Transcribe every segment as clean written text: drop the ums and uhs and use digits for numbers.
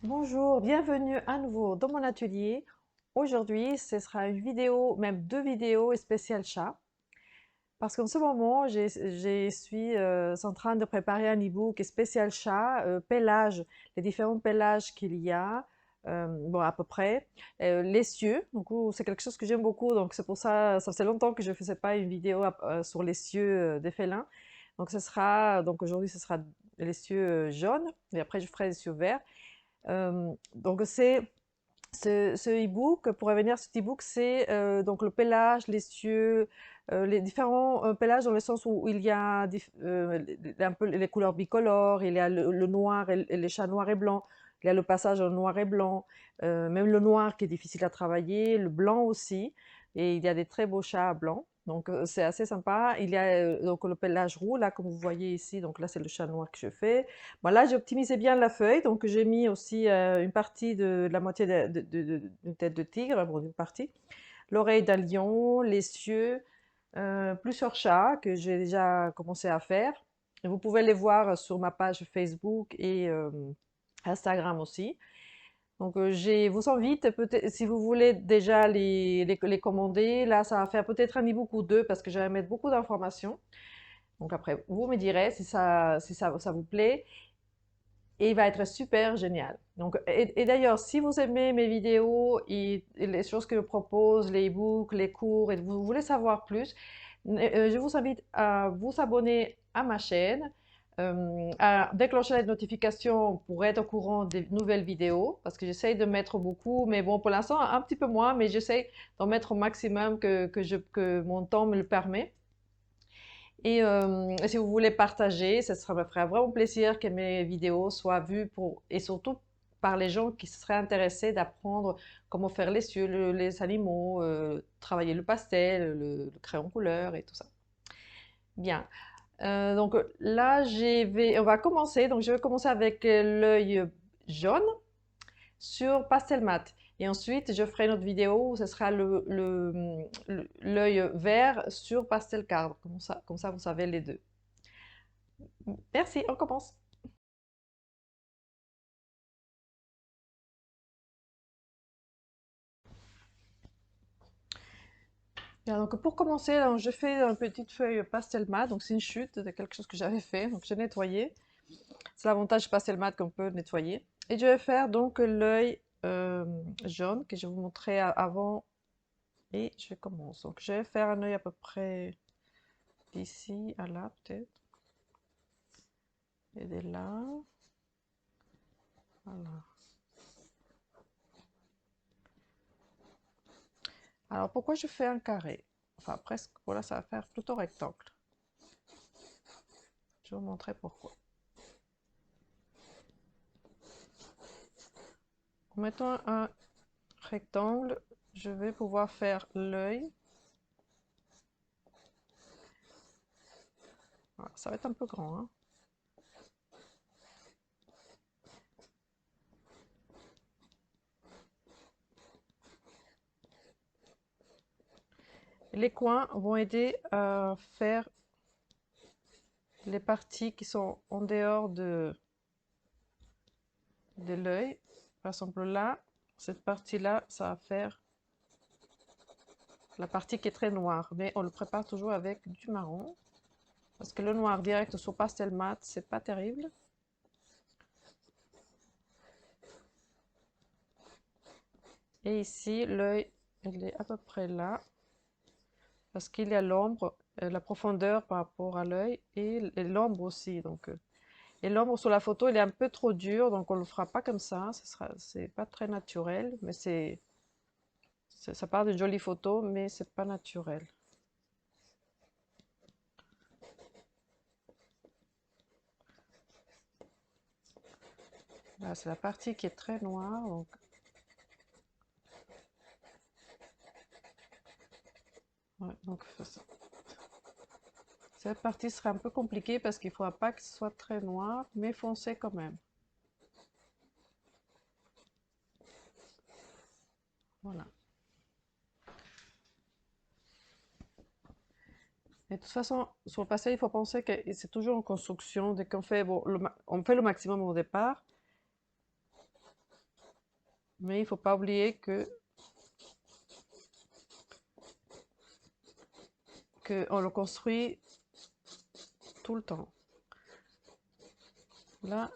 Bonjour, bienvenue à nouveau dans mon atelier. Aujourd'hui, ce sera une vidéo, même deux vidéos spéciales chat. Parce qu'en ce moment, je suis en train de préparer un e-book spécial chat, pellage, les différents pellages qu'il y a, bon à peu près. Les cieux, donc c'est quelque chose que j'aime beaucoup, donc c'est pour ça, ça fait longtemps que je ne faisais pas une vidéo sur les cieux des félins. Donc donc aujourd'hui ce sera les cieux jaunes, et après je ferai les cieux verts. Donc c'est ce e-book, pour revenir à cet e-book, c'est donc le pelage, les cieux, les différents pellages dans le sens où il y a un peu les couleurs bicolores, il y a le noir et les chats noirs et blancs, il y a le passage en noir et blanc, même le noir qui est difficile à travailler, le blanc aussi, et il y a des très beaux chats blancs. Donc c'est assez sympa. Il y a donc le pelage roux, là comme vous voyez ici, donc là c'est le chat noir que je fais. Voilà, j'ai optimisé bien la feuille, donc j'ai mis aussi une partie de la moitié d'une tête de tigre, bon, d'une partie, l'oreille d'un lion, les yeux, plusieurs chats que j'ai déjà commencé à faire. Et vous pouvez les voir sur ma page Facebook et Instagram aussi. Donc je vous invite, peut-être, si vous voulez déjà les commander, là ça va faire peut-être un e-book ou deux parce que je vais mettre beaucoup d'informations. Donc après, vous me direz si ça vous plaît et il va être super génial. Donc, et d'ailleurs, si vous aimez mes vidéos et les choses que je propose, les e-books, les cours, et vous voulez savoir plus, je vous invite à vous abonner à ma chaîne, à déclencher les notifications pour être au courant des nouvelles vidéos, parce que j'essaye de mettre beaucoup, mais bon, pour l'instant, un petit peu moins, mais j'essaye d'en mettre au maximum que mon temps me le permet. Et si vous voulez partager, ça me ferait vraiment plaisir que mes vidéos soient vues et surtout par les gens qui seraient intéressés d'apprendre comment faire les cieux, les animaux, travailler le pastel, le crayon couleur et tout ça. Bien. Donc là, on va commencer. Donc je vais commencer avec l'œil jaune sur pastel mat. Et ensuite, je ferai une autre vidéo où ce sera l'œil vert sur pastel card. Comme ça, vous savez les deux. Merci, on commence. Bien, donc pour commencer, alors, je fais une petite feuille pastel mat, donc c'est une chute de quelque chose que j'avais fait, donc j'ai nettoyé. C'est l'avantage du pastel mat qu'on peut nettoyer. Et je vais faire donc l'œil jaune que je vous montrais avant et je commence. Donc je vais faire un œil à peu près d'ici à là peut-être et de là. Voilà. Alors pourquoi je fais un carré? Enfin presque, voilà, ça va faire plutôt rectangle. Je vais vous montrer pourquoi. En mettant un rectangle, je vais pouvoir faire l'œil. Voilà, ça va être un peu grand, hein. Les coins vont aider à faire les parties qui sont en dehors de l'œil. Par exemple là, cette partie-là, ça va faire la partie qui est très noire. Mais on le prépare toujours avec du marron. Parce que le noir direct sur pastel mat, c'est pas terrible. Et ici, l'œil, il est à peu près là. Parce qu'il y a l'ombre, la profondeur par rapport à l'œil et l'ombre aussi. Donc, et l'ombre sur la photo, il est un peu trop dur, donc on ne le fera pas comme ça. C'est pas très naturel, mais ça part d'une jolie photo, mais c'est pas naturel. Là, c'est la partie qui est très noire, donc ouais, donc cette partie sera un peu compliquée parce qu'il ne faudra pas que ce soit très noir, mais foncé quand même. Voilà. Et de toute façon, sur le pastel, il faut penser que c'est toujours en construction. Dès qu'on fait, bon, on fait le maximum au départ. Mais il faut pas oublier que on le construit tout le temps. Là,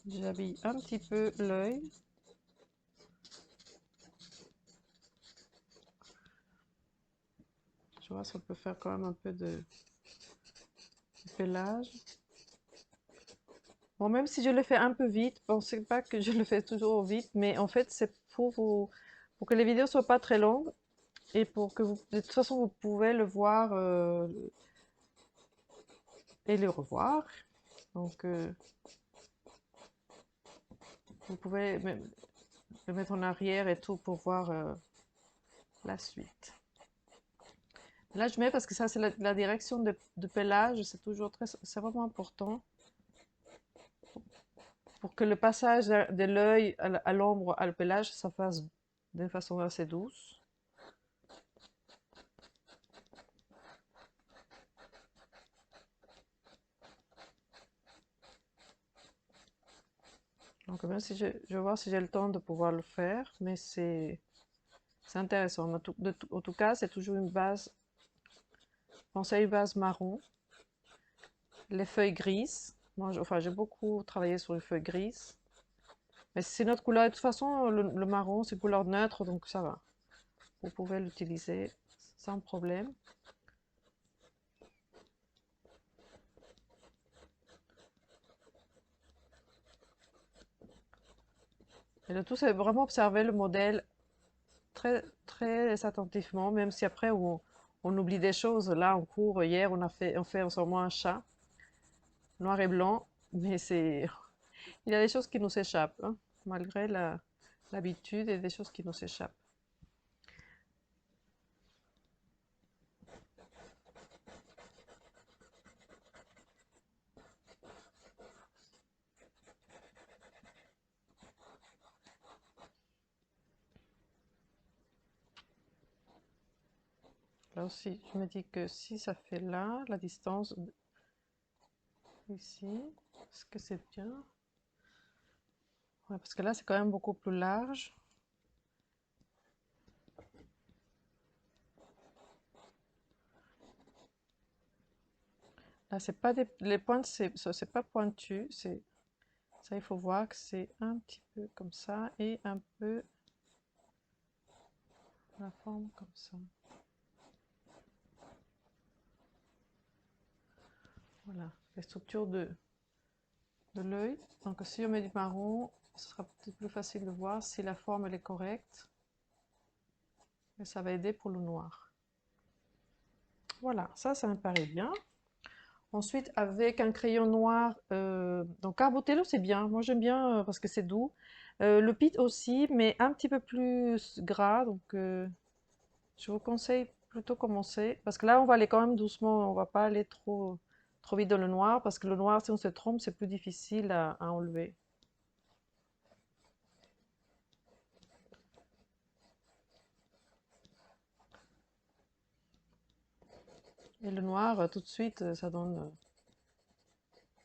j'habille un petit peu l'œil. Je vois si on peut faire quand même un peu de pelage. Bon, même si je le fais un peu vite, pensez pas que je le fais toujours vite, mais en fait, c'est pour que les vidéos soient pas très longues et pour que vous, de toute façon, vous pouvez le voir et le revoir. Donc, vous pouvez même le mettre en arrière et tout pour voir la suite. Là, je mets parce que ça, c'est la direction de pelage, c'est toujours c'est vraiment important pour que le passage de l'œil à l'ombre, à le pelage, ça fasse d'une façon assez douce. Donc, même si je vais voir si j'ai le temps de pouvoir le faire, mais c'est intéressant. En tout cas, c'est toujours une base. Pensez à une base marron. Les feuilles grises. Moi, enfin, j'ai beaucoup travaillé sur les feuilles grises. Mais c'est notre couleur. De toute façon, le marron, c'est couleur neutre, donc ça va. Vous pouvez l'utiliser sans problème. Et le tout, c'est vraiment observer le modèle très, très attentivement, même si après on oublie des choses. Là, en cours, hier, on fait ensemble un chat, noir et blanc, mais il y a des choses qui nous échappent, hein, malgré l'habitude, il y a des choses qui nous échappent. Là aussi, je me dis que si ça fait là, la distance ici, est-ce que c'est bien? Ouais, parce que là, c'est quand même beaucoup plus large. Là, c'est pas les pointes, c'est pas pointu, ça, il faut voir que c'est un petit peu comme ça et un peu la forme comme ça. Voilà, les structures de l'œil. Donc, si on met du marron, ce sera peut-être plus facile de voir si la forme elle est correcte. Et ça va aider pour le noir. Voilà, ça me paraît bien. Ensuite, avec un crayon noir, donc Carbothello, c'est bien. Moi, j'aime bien parce que c'est doux. Le Pitt aussi, mais un petit peu plus gras. Donc, je vous conseille plutôt commencer. Parce que là, on va aller quand même doucement. On va pas aller trop vite dans le noir. Parce que le noir, si on se trompe, c'est plus difficile à enlever. Et le noir, tout de suite, ça donne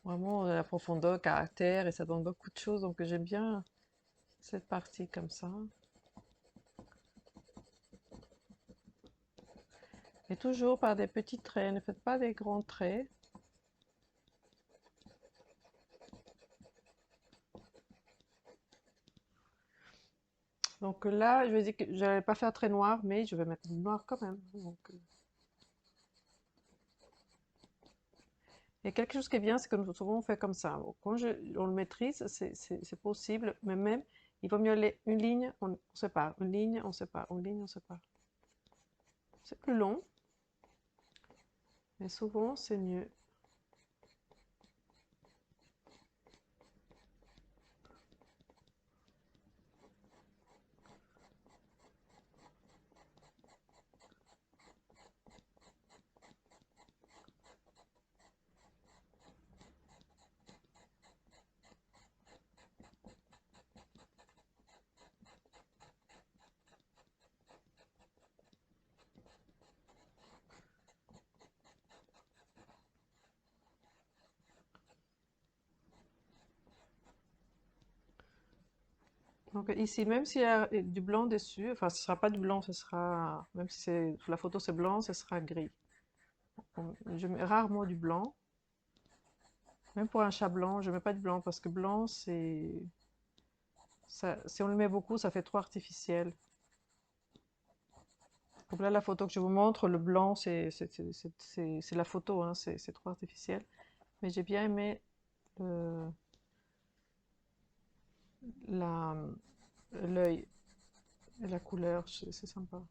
vraiment la profondeur, caractère, et ça donne beaucoup de choses. Donc, j'aime bien cette partie comme ça. Et toujours par des petits traits, ne faites pas des grands traits. Donc là, je vais dire que je n'allais pas faire très noir, mais je vais mettre du noir quand même. Donc, il y a quelque chose qui est bien, c'est que nous souvent on fait comme ça. Quand on le maîtrise, c'est possible, mais même, il vaut mieux aller une ligne, on sépare, une ligne, on sépare, une ligne, on sépare. C'est plus long, mais souvent c'est mieux. Donc ici, même s'il y a du blanc dessus, enfin ce sera pas du blanc, ce sera, même si c'est la photo c'est blanc, ce sera gris. Je mets rarement du blanc. Même pour un chat blanc, je mets pas du blanc parce que blanc si on le met beaucoup, ça fait trop artificiel. Donc là, la photo que je vous montre, le blanc, c'est la photo, hein, c'est trop artificiel. Mais j'ai bien aimé euh, la, l'œil et la couleur, c'est sympa.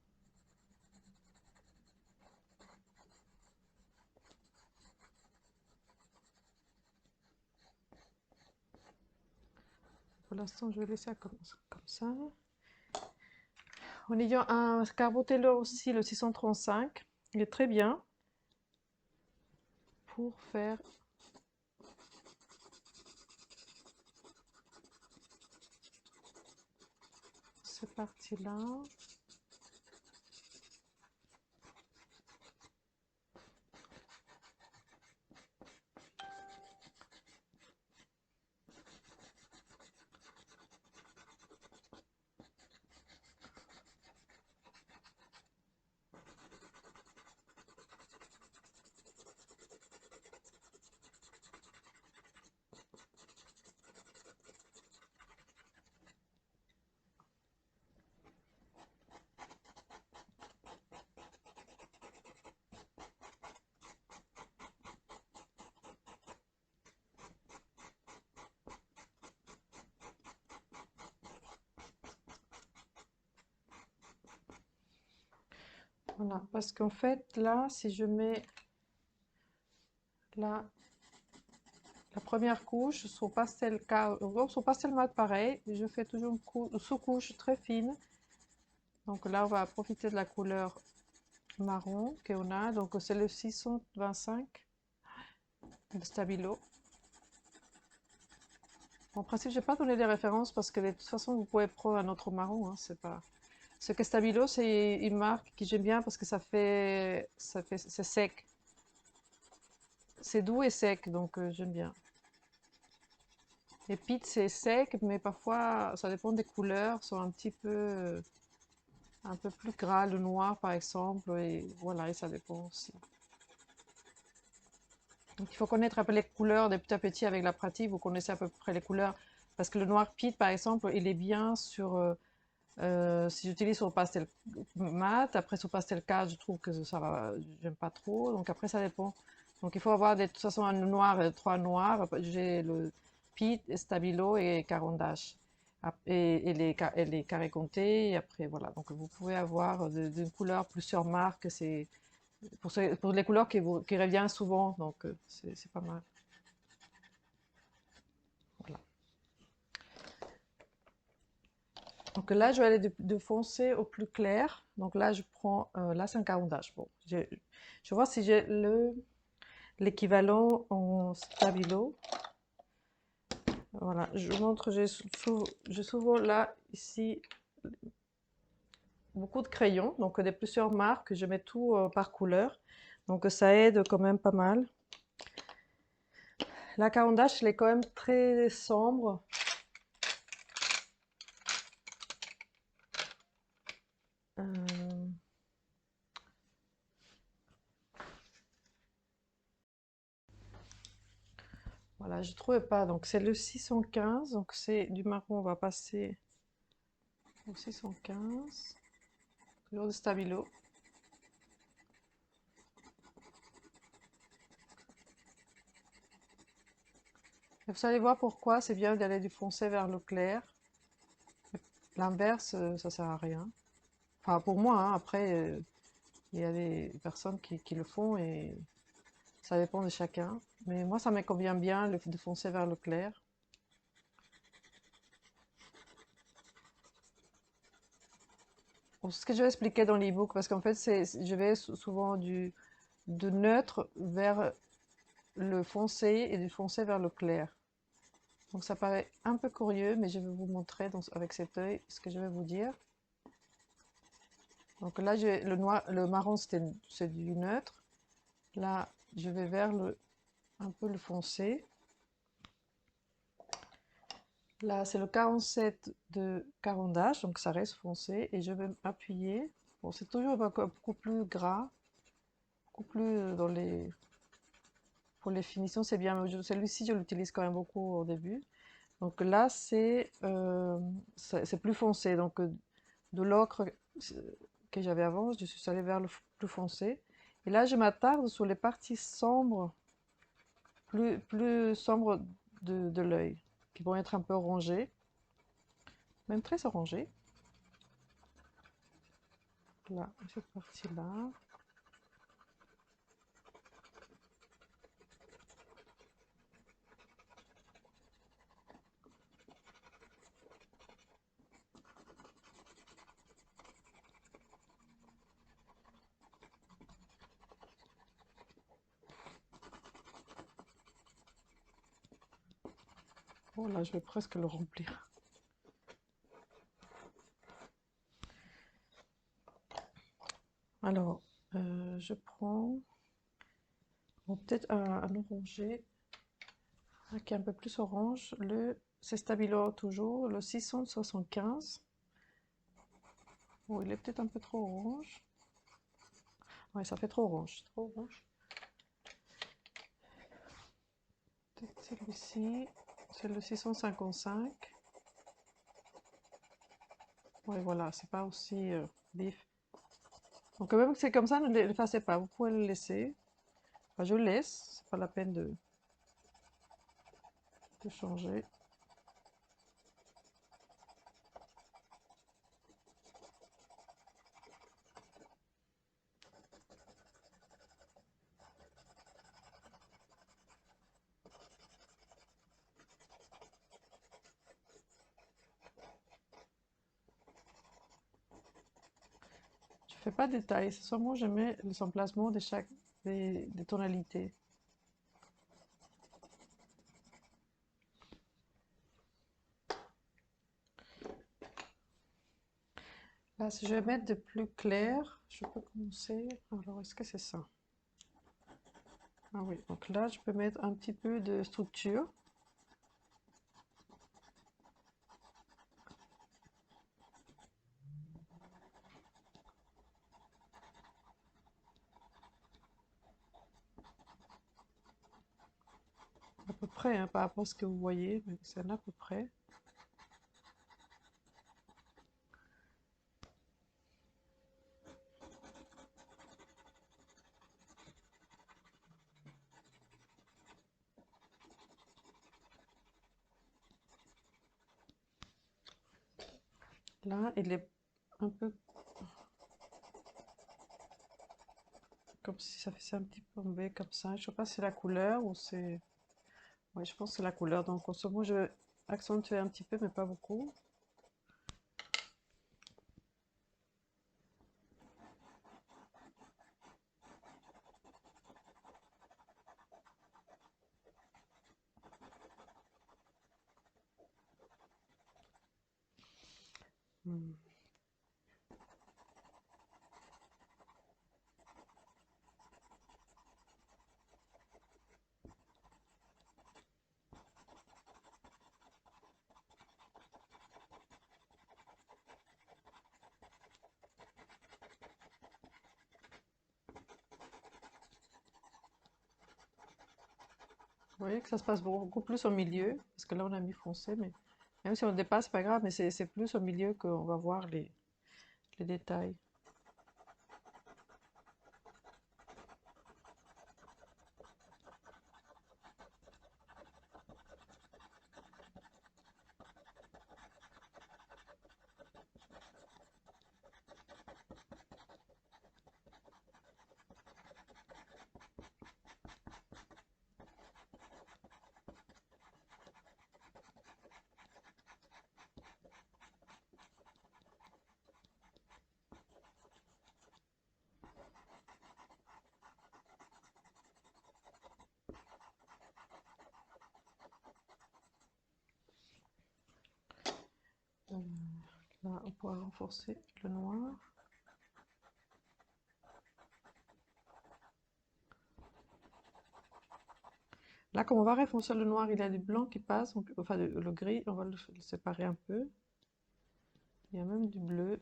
Pour l'instant, je vais laisser ça comme ça. En ayant un Carbotella aussi, le 635, il est très bien pour faire cette partie-là. Voilà, parce qu'en fait, là, si je mets la, la première couche sur pastel mat pareil, je fais toujours une sous-couche très fine. Donc là, on va profiter de la couleur marron qu'on a. Donc c'est le 625, le Stabilo. En principe, je n'ai pas donné les références parce que de toute façon, vous pouvez prendre un autre marron. Hein, c'est pas... Ce que Stabilo, c'est une marque que j'aime bien parce que c'est sec. C'est doux et sec, donc j'aime bien. Les pits, c'est sec, mais parfois, ça dépend des couleurs, sont un peu plus gras, le noir par exemple, et voilà, et ça dépend aussi. Donc il faut connaître un peu les couleurs des petits à petit avec la pratique, vous connaissez à peu près les couleurs, parce que le noir pit par exemple, il est bien si j'utilise sur pastel mat, après sur pastel cat, je trouve que ça va, j'aime pas trop, donc après ça dépend. Donc il faut avoir de toute façon un noir, trois noirs, j'ai le pit, stabilo et caran d'Ache. Et les carrés comptés, et après voilà. Donc vous pouvez avoir d'une couleur plusieurs marques, c'est pour les couleurs qui reviennent souvent, donc c'est pas mal. Voilà. Donc là, je vais aller de foncé au plus clair. Donc là, je prends, là c'est un caran d'Ache. Bon, je vois si j'ai l'équivalent en stabilo. Voilà, je vous montre, j'ai souvent là, ici, beaucoup de crayons, donc des plusieurs marques, je mets tout par couleur, donc ça aide quand même pas mal. La caran d'Ache, elle est quand même très sombre. Euh, voilà, je trouvais pas, donc c'est le 615, donc c'est du marron, on va passer au 615, toujours de stabilo. Et vous allez voir pourquoi c'est bien d'aller du foncé vers le clair. L'inverse, ça sert à rien. Enfin, pour moi, hein, après, il y a des personnes qui le font et ça dépend de chacun. Mais moi, ça me convient bien de foncer vers le clair. Bon, ce que je vais expliquer dans l'ebook, parce qu'en fait, je vais souvent de neutre vers le foncé et du foncé vers le clair. Donc ça paraît un peu curieux, mais je vais vous montrer avec cet œil ce que je vais vous dire. Donc là, le marron, c'est du neutre. Là, je vais vers un peu le foncé. Là, c'est le 47 de Caran d'Ache, donc ça reste foncé. Et je vais appuyer. Bon, c'est toujours beaucoup plus gras, beaucoup plus dans les... Pour les finitions, c'est bien. Celui-ci, je l'utilise quand même beaucoup au début. Donc là, c'est plus foncé. Donc de l'ocre que j'avais avant, je suis allée vers le plus foncé. Et là, je m'attarde sur les parties sombres, plus sombres de l'œil, qui vont être un peu rongées, même très orangées. Là, cette partie-là. Oh là, je vais presque le remplir. Alors, je prends bon, peut-être un orangé qui est un peu plus orange. C'est Stabilo toujours, le 675. Bon, il est peut-être un peu trop orange. Ouais, ça fait trop orange, trop orange. Peut-être celui-ci, c'est le 655. Ouais, voilà, c'est pas aussi vif. Donc, quand même que c'est comme ça, ne l'effacez pas. Vous pouvez le laisser. Enfin, je laisse, c'est pas la peine de changer. Je fais pas de détails, c'est seulement je mets les emplacements de chaque des tonalités. Là, si je vais mettre de plus clair, je peux commencer. Alors, est-ce que c'est ça? Ah oui, donc là, je peux mettre un petit peu de structure. À peu près, hein, par rapport à ce que vous voyez, mais c'est à peu près. Là, il est un peu comme si ça faisait un petit peu tomber comme ça. Je sais pas si c'est la couleur ou c'est... Oui, je pense que c'est la couleur. Donc, en ce moment, je vais accentuer un petit peu, mais pas beaucoup. Hmm. Vous voyez que ça se passe beaucoup plus au milieu, parce que là, on a mis foncé, mais même si on dépasse, c'est pas grave, mais c'est plus au milieu qu'on va voir les détails. Euh, Là, on pourra renforcer le noir. Là, comme on va renfoncer le noir, il y a du blanc qui passe, enfin le gris, on va le séparer un peu. Il y a même du bleu.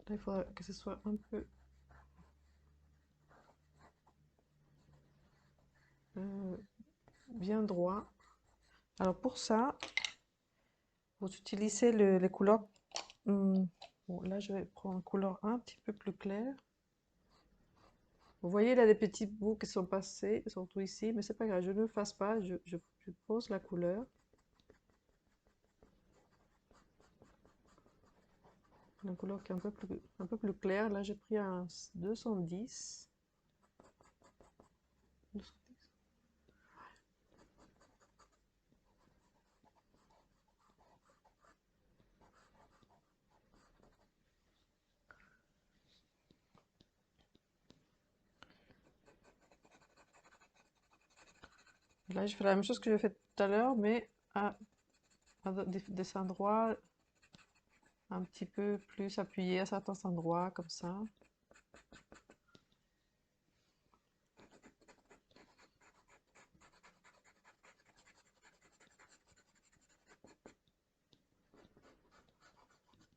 Là, il faudra que ce soit un peu euh, bien droit. Alors pour ça, vous utilisez les couleurs. Bon, là, je vais prendre une couleur un petit peu plus claire. Vous voyez là des petits bouts qui sont passés, surtout ici, mais c'est pas grave, je ne fasse pas, je pose la couleur. La couleur qui est un peu plus claire. Là, j'ai pris un 210. 210. Là, je fais la même chose que j'ai fait tout à l'heure, mais à des endroits un petit peu plus appuyés, à certains endroits, comme ça.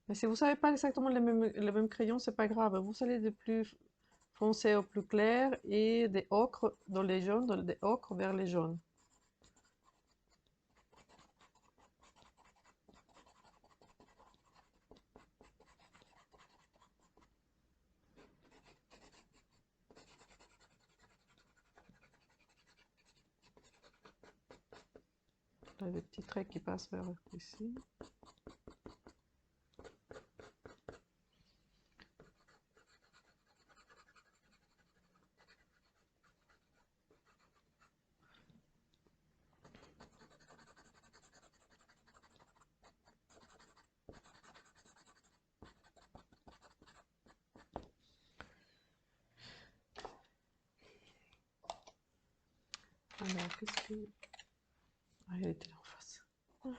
Mais si vous savez pas exactement les mêmes crayons, c'est pas grave. Vous allez de plus foncé au plus clair et des ocres dans les jaunes, des ocres vers les jaunes. Là, des petits traits qui passent vers ici. Alors, qu'est-ce que... Ah, il était en face. On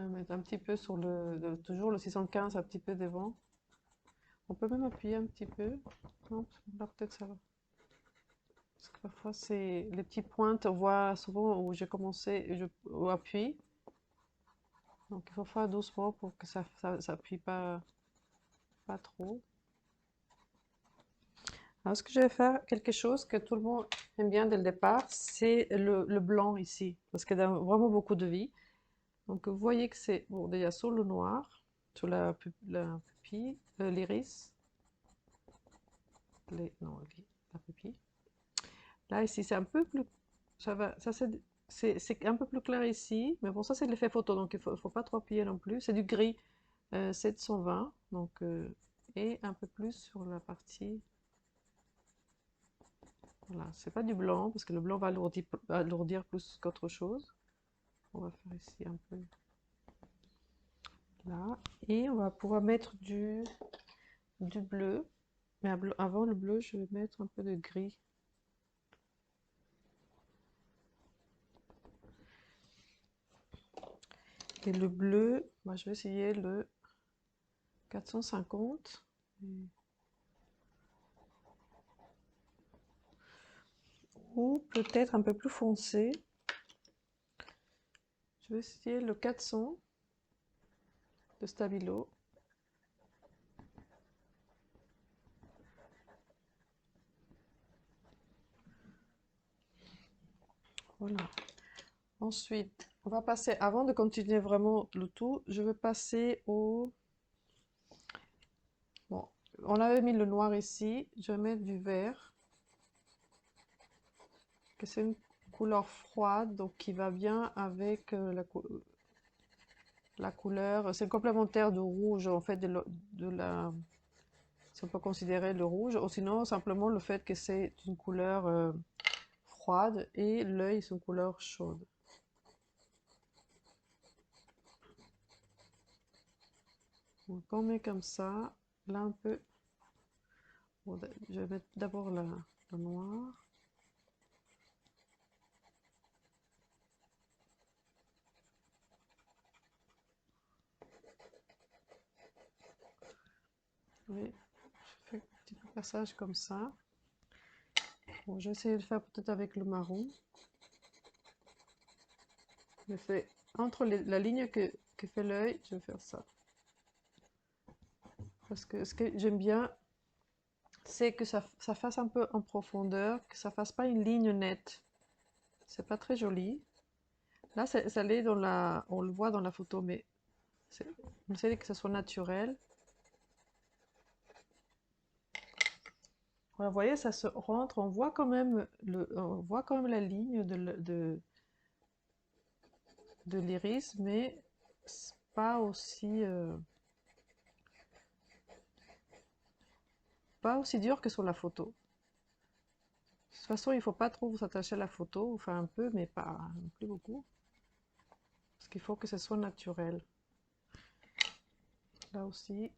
va mettre un petit peu sur toujours le 615, un petit peu devant. On peut même appuyer un petit peu. Non, là peut-être ça va. Parce que parfois c'est les petites pointes, on voit souvent où j'ai commencé, où appuie. Donc il faut faire doucement pour que ça appuie pas trop. Alors ce que je vais faire, quelque chose que tout le monde aime bien dès le départ, c'est le blanc ici. Parce qu'il a vraiment beaucoup de vie. Donc vous voyez que c'est bon, déjà sur le noir, sur la pupille, l'iris, non, la pupille. Là ici c'est un peu plus, ça va, ça c'est un peu plus clair ici, mais bon ça c'est l'effet photo, donc faut pas trop appuyer non plus. C'est du gris 720, donc et un peu plus sur la partie, voilà, c'est pas du blanc parce que le blanc va alourdir plus qu'autre chose. On va faire ici un peu là, et on va pouvoir mettre du bleu. Mais avant le bleu, je vais mettre un peu de gris. Et le bleu, moi je vais essayer le 450. Ou peut-être un peu plus foncé. Je vais essayer le 400 de Stabilo. Voilà. Ensuite, on va passer, avant de continuer vraiment le tout, je vais passer au... Bon, on avait mis le noir ici, je vais mettre du vert, que c'est une couleur froide, donc qui va bien avec la couleur, c'est complémentaire du rouge, en fait, si on peut considérer le rouge, ou sinon simplement le fait que c'est une couleur froide et l'œil c'est une couleur chaude. Donc on met comme ça, là un peu, Bon, je vais mettre d'abord le noir. Oui, je fais un petit passage comme ça. Bon, je vais essayer de le faire peut-être avec le marron. Je fais entre la ligne que fait l'œil, je vais faire ça. Parce que ce que j'aime bien, c'est que ça fasse un peu en profondeur, que ça fasse pas une ligne nette. C'est pas très joli. Là, ça l'est dans on le voit dans la photo, mais on essaie que ça soit naturel. Voilà, vous voyez, ça se rentre, on voit quand même la ligne de l'iris, mais c'est pas aussi dur que sur la photo. De toute façon, il ne faut pas trop vous attacher à la photo, enfin un peu, mais pas non plus beaucoup, parce qu'il faut que ce soit naturel. Là aussi.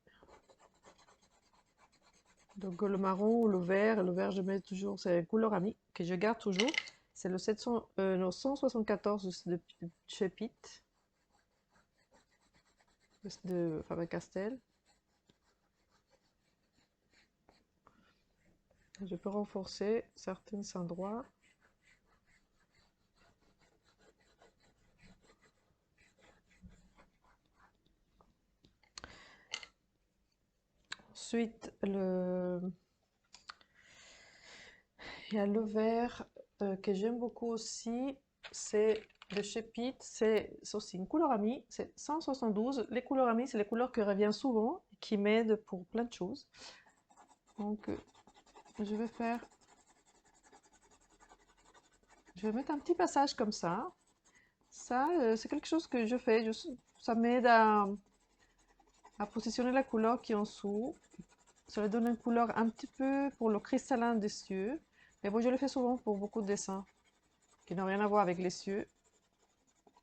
Donc le marron ou le vert je mets toujours, c'est un couleur ami que je garde toujours. C'est le 174 de chez Pitt, de Faber-Castell. Je peux renforcer certains endroits. Ensuite, il y a le vert que j'aime beaucoup aussi, c'est de chez Pitt, c'est aussi une couleur amie, c'est 172. Les couleurs amies, c'est les couleurs qui reviennent souvent, qui m'aident pour plein de choses. Donc, je vais mettre un petit passage comme ça. Ça, c'est quelque chose que je fais, ça m'aide à positionner la couleur qui est en dessous. Ça lui donne une couleur un petit peu pour le cristallin des cieux. Mais bon, je le fais souvent pour beaucoup de dessins qui n'ont rien à voir avec les cieux.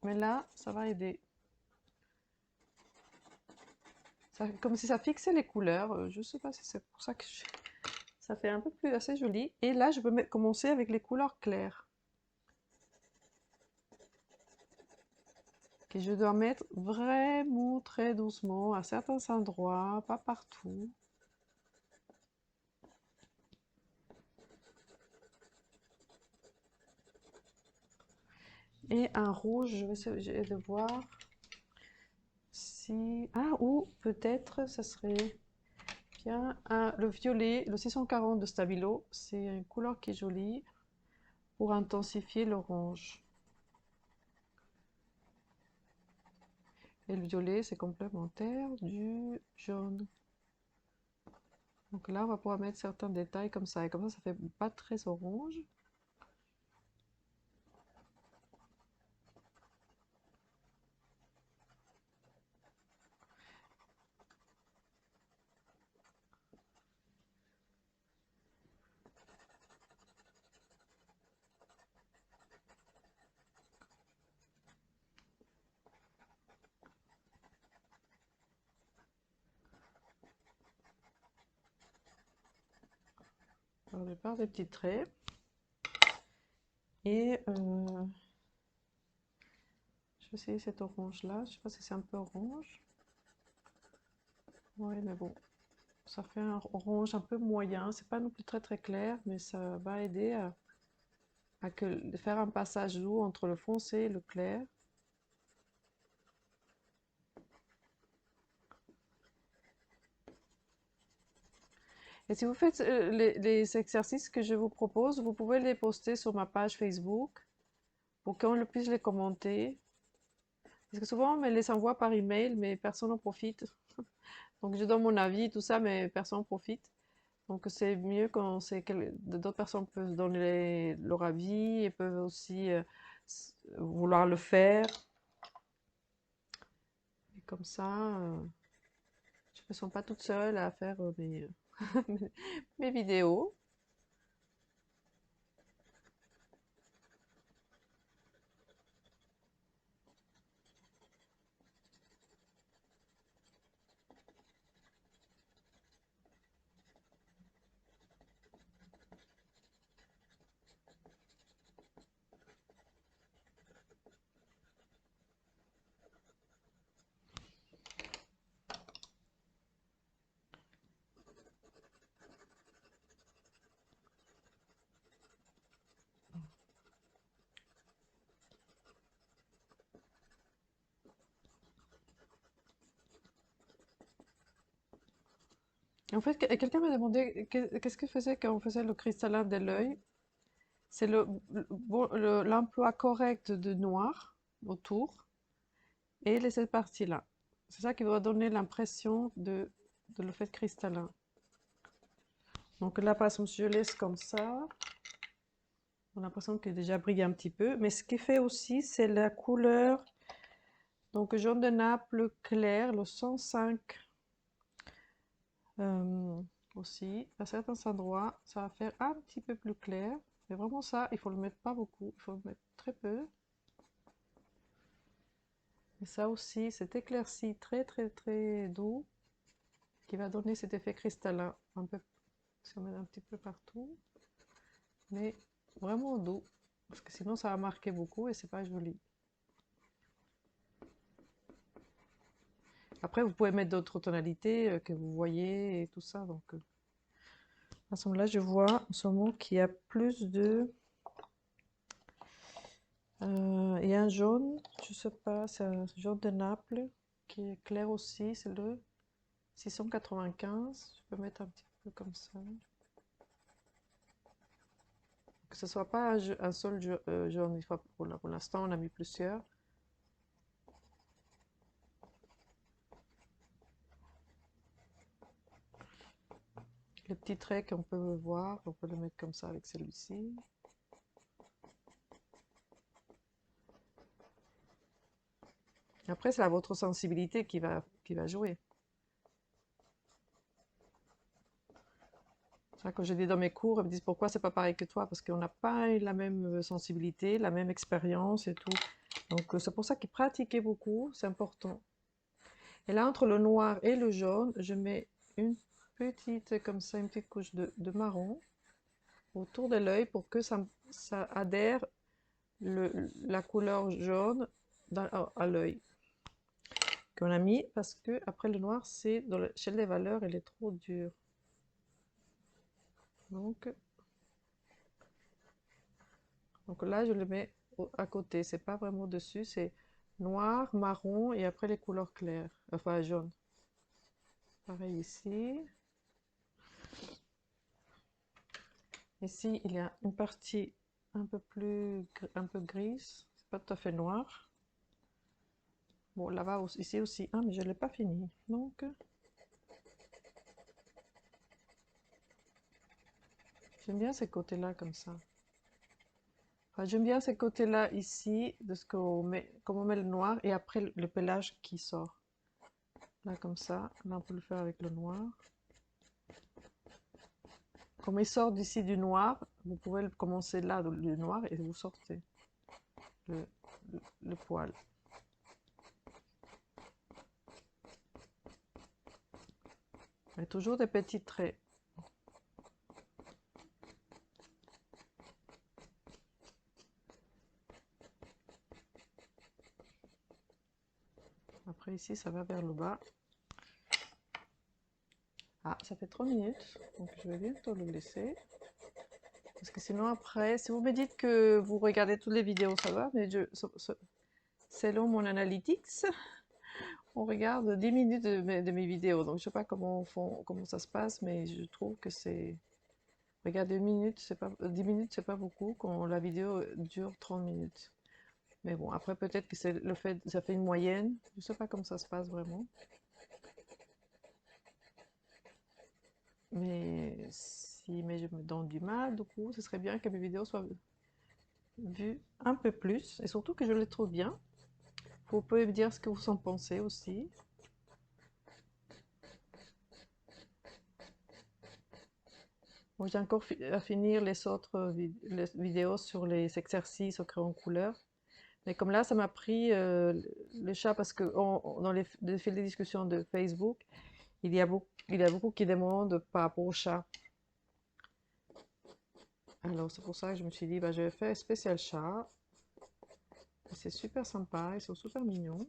Mais là, ça va aider. Comme si ça fixait les couleurs. Je ne sais pas si c'est pour ça que ça fait un peu plus assez joli. Et là, je peux commencer avec les couleurs claires. Que je dois mettre vraiment très doucement à certains endroits, pas partout. Et un rouge, je vais essayer de voir si... Ah, ou peut-être ça serait bien le violet, le 640 de Stabilo. C'est une couleur qui est jolie pour intensifier l'orange. Et le violet, c'est complémentaire du jaune. Donc là, on va pouvoir mettre certains détails comme ça. Et comme ça fait pas très orange. Alors, je vais faire des petits traits. Et je vais essayer cet orange-là. Je sais pas si c'est un peu orange. Oui, mais bon. Ça fait un orange un peu moyen. C'est pas non plus très très clair, mais ça va aider à faire un passage doux entre le foncé et le clair. Et si vous faites les exercices que je vous propose, vous pouvez les poster sur ma page Facebook pour qu'on puisse les commenter. Parce que souvent, on me les envoie par email, mais personne n'en profite. Donc, je donne mon avis, tout ça, mais personne n'en profite. Donc, c'est mieux quand d'autres personnes peuvent donner leur avis et peuvent aussi vouloir le faire. Et comme ça, je ne me sens pas toute seule à faire mes vidéos. En fait, quelqu'un m'a demandé qu'est-ce que faisait quand on faisait le cristallin de l'œil. C'est l'emploi correct de noir autour et cette partie-là. C'est ça qui doit donner l'impression de le fait cristallin. Donc là, par exemple, si je laisse comme ça, on a l'impression qu'il est déjà brillé un petit peu. Mais ce qui fait aussi, c'est la couleur, donc jaune de Naples clair, le 105 euh, aussi. À certains endroits, ça va faire un petit peu plus clair. Mais vraiment ça, il faut le mettre pas beaucoup, il faut le mettre très peu. Et ça aussi, cet éclairci très très très doux qui va donner cet effet cristallin. Un peu, si on met un petit peu partout, mais vraiment doux. Parce que sinon ça va marquer beaucoup et c'est pas joli. Après, vous pouvez mettre d'autres tonalités que vous voyez et tout ça. Donc, à ce moment-là, je vois en ce moment qu'il y a plus de... il y a un jaune, je sais pas, c'est un jaune de Naples qui est clair aussi, c'est le 695. Je peux mettre un petit peu comme ça. Que ce soit pas un seul jaune, il faut, pour l'instant, on a mis plusieurs. Le petit trait qu'on peut voir, on peut le mettre comme ça avec celui-ci. Après, c'est à votre sensibilité qui va jouer. Quand je dis dans mes cours, ils me disent pourquoi c'est pas pareil que toi, parce qu'on n'a pas eu la même sensibilité, la même expérience et tout. Donc c'est pour ça qu'ils pratiquaient beaucoup, c'est important. Et là, entre le noir et le jaune, je mets une petite, comme ça, une petite couche de marron autour de l'œil pour que ça adhère la couleur jaune à l'œil qu'on a mis, parce que après le noir, c'est chez les valeurs, elle est trop dure. Donc là, je le mets à côté. C'est pas vraiment dessus, c'est noir, marron et après les couleurs claires, enfin jaune. Pareil ici. Ici, il y a une partie un peu grise. C'est pas tout à fait noir. Bon, là-bas, ici aussi. Ah, mais je l'ai pas fini. Donc, j'aime bien ces côtés-là comme ça. Enfin, j'aime bien ces côtés-là ici, de ce qu'on met, comme on met le noir et après le pelage qui sort. Là, comme ça. Là, on peut le faire avec le noir. Comme il sort d'ici du noir, vous pouvez commencer là du noir et vous sortez le, le poil. Et toujours des petits traits. Après ici, ça va vers le bas. Ah, ça fait 3 minutes, donc je vais bientôt le laisser. Parce que sinon après, si vous me dites que vous regardez toutes les vidéos, ça va, mais selon mon analytics, on regarde 10 minutes de mes vidéos. Donc je sais pas comment ça se passe, mais je trouve que c'est... Regarde, 2 minutes, c'est pas, 10 minutes, c'est pas beaucoup quand la vidéo dure 30 minutes. Mais bon, après peut-être que c'est le fait, ça fait une moyenne. Je sais pas comment ça se passe vraiment. Mais mais je me donne du mal, du coup, ce serait bien que mes vidéos soient vues un peu plus. Et surtout que je les trouve bien. Vous pouvez me dire ce que vous en pensez aussi. Moi, j'ai encore à finir les autres les vidéos sur les exercices au crayon couleur. Mais comme là, ça m'a pris le chat parce que dans les fils de discussion de Facebook, il y a beaucoup qui demandent par rapport au chat. Alors, c'est pour ça que je me suis dit, bah, je vais faire un spécial chat. C'est super sympa, ils sont super mignons.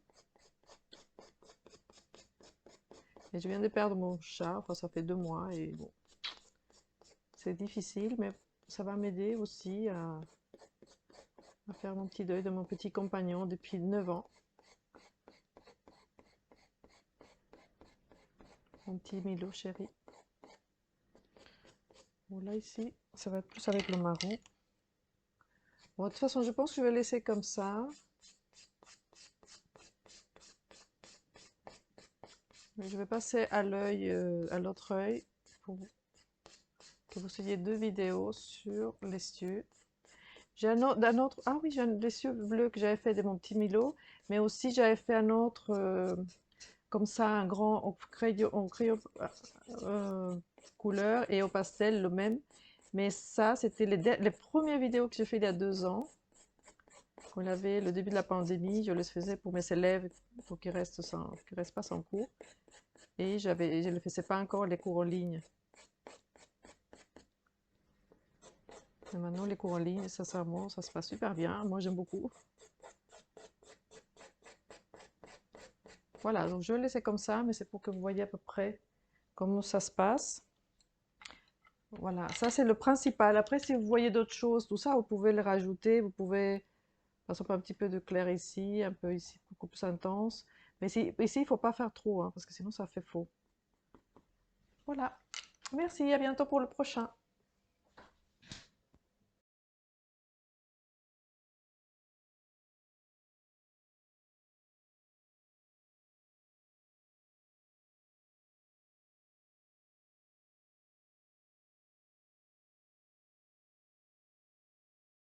Et je viens de perdre mon chat, enfin, ça fait 2 mois et bon, c'est difficile, mais ça va m'aider aussi à faire mon petit deuil de mon petit compagnon depuis 9 ans. Mon petit Milo chéri. Bon, là, ici, ça va être plus avec le marron. Bon, de toute façon, je pense que je vais laisser comme ça. Mais je vais passer à l'œil, à l'autre œil, pour que vous ayez deux vidéos sur l'essieu. J'ai un autre, ah oui, j'ai un essieu bleu que j'avais fait de mon petit Milo, mais aussi j'avais fait un autre, comme ça, un grand au crayon euh, couleur et au pastel, le même. Mais ça, c'était les premières vidéos que j'ai fait il y a 2 ans. Quand il y avait le début de la pandémie, je les faisais pour mes élèves, pour qu'ils restent pas sans cours. Et je ne faisais pas encore les cours en ligne. Et maintenant, les cours en ligne, sincèrement, ça se passe super bien. Moi, j'aime beaucoup. Voilà, donc je vais laisser comme ça, mais c'est pour que vous voyez à peu près comment ça se passe. Voilà, ça c'est le principal. Après, si vous voyez d'autres choses, tout ça, vous pouvez le rajouter. Vous pouvez, par exemple, un petit peu de clair ici, un peu ici, beaucoup plus intense. Mais ici, il ne faut pas faire trop, hein, parce que sinon ça fait faux. Voilà. Merci, à bientôt pour le prochain.